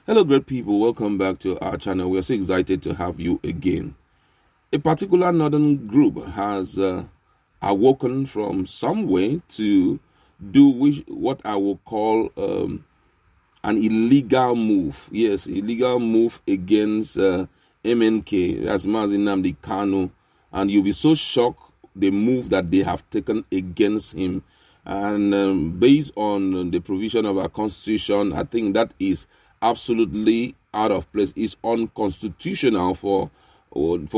Hello, great people. Welcome back to our channel. We are so excited to have you again. A particular northern group has awoken from some way to do what I will call an illegal move. Yes, illegal move against MNK, that's Nnamdi Kanu. And you'll be so shocked the move that they have taken against him. And based on the provision of our constitution, I think that is absolutely out of place. It's unconstitutional for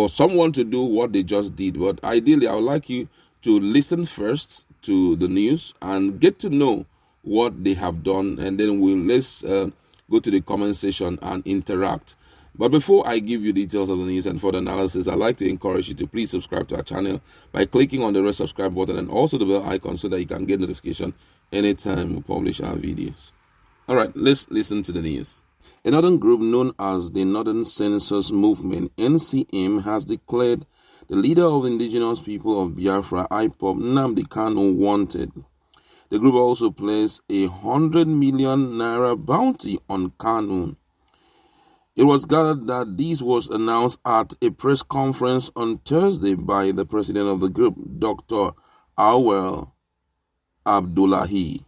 someone to do what they just did. But ideally, I would like you to listen first to the news and get to know what they have done, and then let's go to the comment section and interact. But before I give you details of the news and further analysis, I'd like to encourage you to please subscribe to our channel by clicking on the red subscribe button and also the bell icon so that you can get notification anytime we publish our videos. All right, let's listen to the news. A northern group known as the Northern Census Movement, (N.C.M.), has declared the leader of the indigenous people of Biafra, IPOB, Nnamdi Kanu, wanted. The group also placed a 100 million naira bounty on Kanu. It was gathered that this was announced at a press conference on Thursday by the president of the group, Dr. Awel Abdullahi.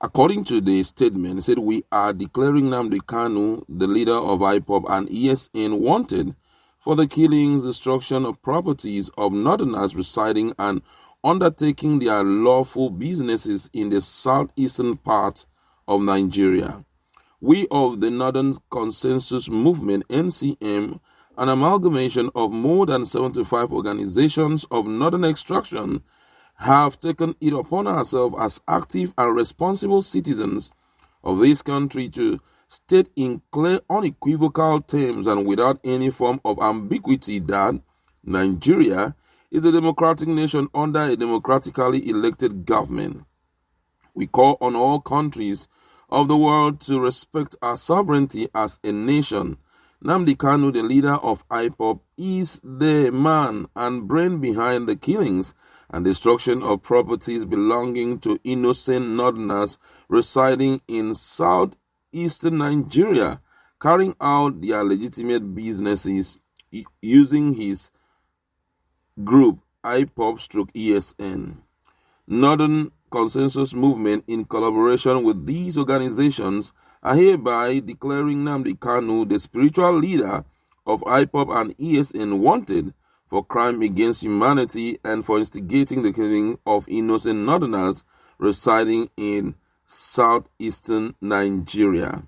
According to the statement, it said, "We are declaring Nnamdi Kanu, the leader of IPOB and ESN, wanted for the killings, destruction of properties of northerners residing and undertaking their lawful businesses in the southeastern part of Nigeria. We of the Northern Consensus Movement, (NCM), an amalgamation of more than 75 organizations of northern extraction, have taken it upon ourselves as active and responsible citizens of this country to state in clear, unequivocal terms and without any form of ambiguity that Nigeria is a democratic nation under a democratically elected government. We call on all countries of the world to respect our sovereignty as a nation. Nnamdi Kanu, the leader of IPOB, is the man and brain behind the killings and destruction of properties belonging to innocent northerners residing in southeastern Nigeria, carrying out their legitimate businesses using his group IPOB/ESN. Northern Consensus Movement, in collaboration with these organizations, are hereby declaring Nnamdi Kanu, the spiritual leader of IPOB and ESN, wanted for crime against humanity and for instigating the killing of innocent northerners residing in southeastern Nigeria.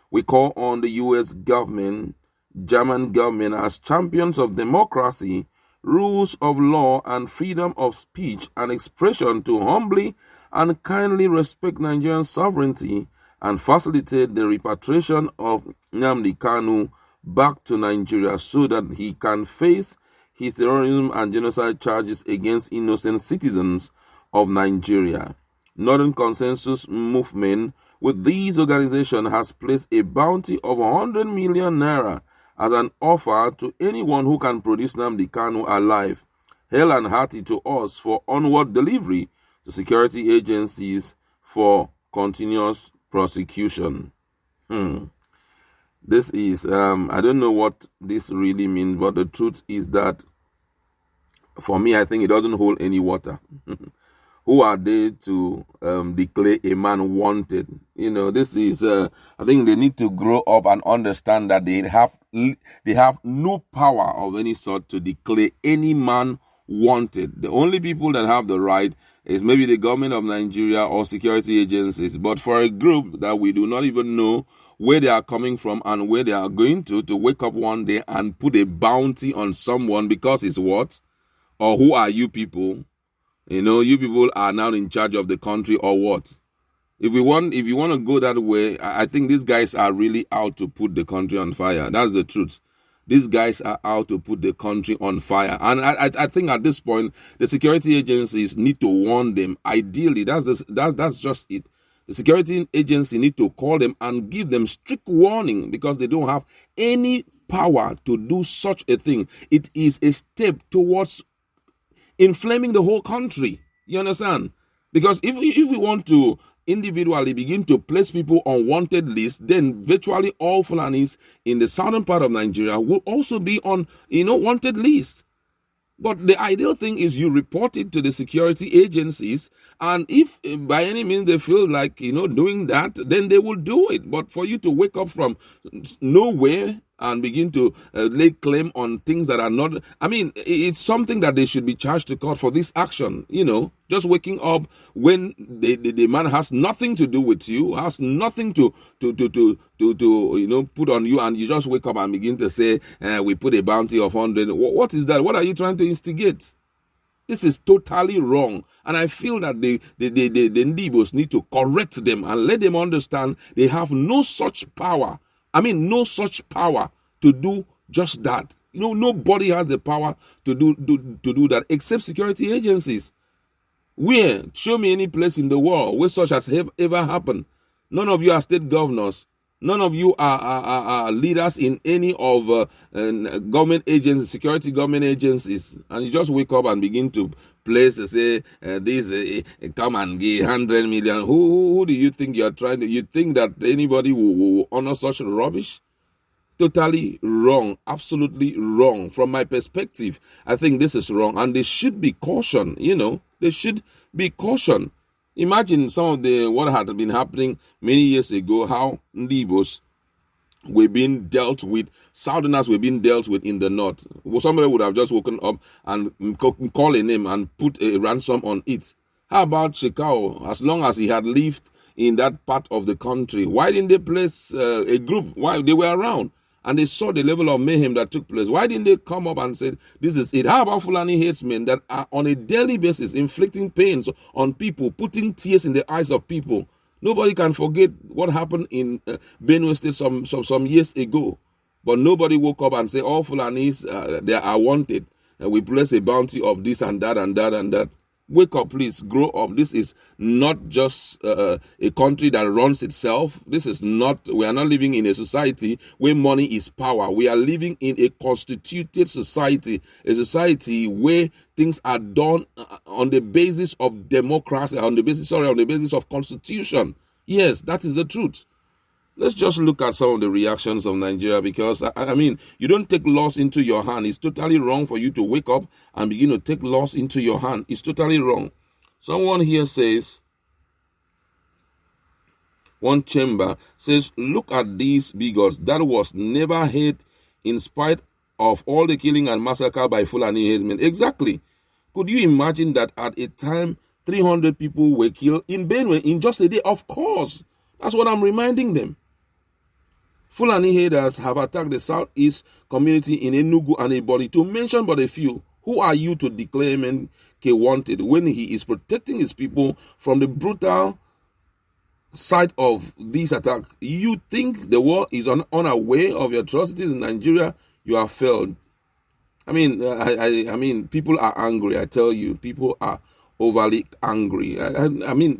We call on the U.S. government, German government, as champions of democracy, rules of law, and freedom of speech and expression to humbly and kindly respect Nigerian sovereignty and facilitate the repatriation of Nnamdi Kanu back to Nigeria so that he can face his terrorism and genocide charges against innocent citizens of Nigeria. Northern Consensus Movement with these organizations has placed a bounty of 100 million naira as an offer to anyone who can produce Nnamdi Kanu alive, hale and hearty, to us for onward delivery to security agencies for continuous prosecution." This is, I don't know what this really means, but the truth is that, for me, I think it doesn't hold any water. Who are they to declare a man wanted? This is, I think they need to grow up and understand that they have no power of any sort to declare any man wanted. The only people that have the right is maybe the government of Nigeria or security agencies. But for a group that we do not even know where they are coming from and where they are going to wake up one day and put a bounty on someone because it's what? Or who are you people? You people are now in charge of the country or what? If you want to go that way, I think these guys are really out to put the country on fire. That's the truth. These guys are out to put the country on fire. And I think at this point, the security agencies need to warn them. Ideally, that's just it. The security agency need to call them and give them strict warning because they don't have any power to do such a thing. It is a step towards inflaming the whole country. You understand? Because if we want to individually begin to place people on wanted lists, then virtually all Fulanis in the southern part of Nigeria will also be on, wanted lists. But the ideal thing is you report it to the security agencies, and if by any means they feel like, doing that, then they will do it. But for you to wake up from nowhere and begin to lay claim on things that are not, it's something that they should be charged to court for this action, just waking up when the man has nothing to do with you, has nothing to put on you, and you just wake up and begin to say, we put a bounty of 100. What is that? What are you trying to instigate? This is totally wrong. And I feel that the Ndibos need to correct them and let them understand they have no such power. No such power to do just that. Nobody has the power to do that except security agencies. Where? Show me any place in the world where such has ever happened. None of you are state governors. None of you are leaders in any of government agencies, security government agencies. And you just wake up and begin to place, say, this, come and give 100 million. Who do you think you're trying to? You think that anybody will honor such rubbish? Totally wrong. Absolutely wrong. From my perspective, I think this is wrong. And there should be caution, There should be caution. Imagine some of what had been happening many years ago, how Ndibos were being dealt with, Southerners were being dealt with in the north. Well, somebody would have just woken up and call a name and put a ransom on it. How about Shekau? As long as he had lived in that part of the country, why didn't they place a group? Why? They were around and they saw the level of mayhem that took place. Why didn't they come up and say, this is it? How about Fulani headsmen that are on a daily basis inflicting pains on people, putting tears in the eyes of people? Nobody can forget what happened in Benue State some years ago. But nobody woke up and said, all Fulanis, they are wanted. And we place a bounty of this and that and that and that. Wake up, please. Grow up. This is not just a country that runs itself. We are not living in a society where money is power. We are living in a constituted society, a society where things are done on the basis of democracy, on the basis of constitution. Yes, that is the truth. Let's just look at some of the reactions of Nigeria, because, you don't take laws into your hand. It's totally wrong for you to wake up and begin to take laws into your hand. It's totally wrong. Someone here says, one chamber says, look at these bigots. That was never hate in spite of all the killing and massacre by Fulani headsmen. Exactly. Could you imagine that at a time 300 people were killed in Benue in just a day? Of course. That's what I'm reminding them. Fulani headers have attacked the southeast community in Enugu and Ebonyi, to mention but a few. Who are you to declare Menke wanted when he is protecting his people from the brutal side of this attack? You think the world is unaware of your atrocities in Nigeria? You have failed. People are angry. I tell you, people are overly angry.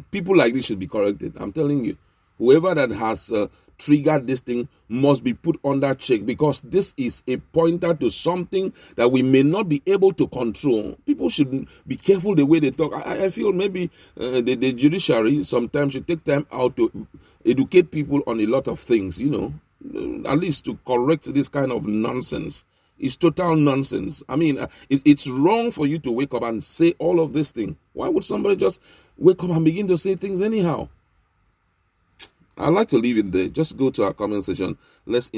People like this should be corrected. I'm telling you, whoever that has triggered this thing must be put under check, because this is a pointer to something that we may not be able to control. People should be careful the way they talk. I feel maybe the judiciary sometimes should take time out to educate people on a lot of things, at least to correct this kind of nonsense. It's total nonsense. It's wrong for you to wake up and say all of this thing. Why would somebody just wake up and begin to say things anyhow? I'd like to leave it there. Just go to our comment section. Let's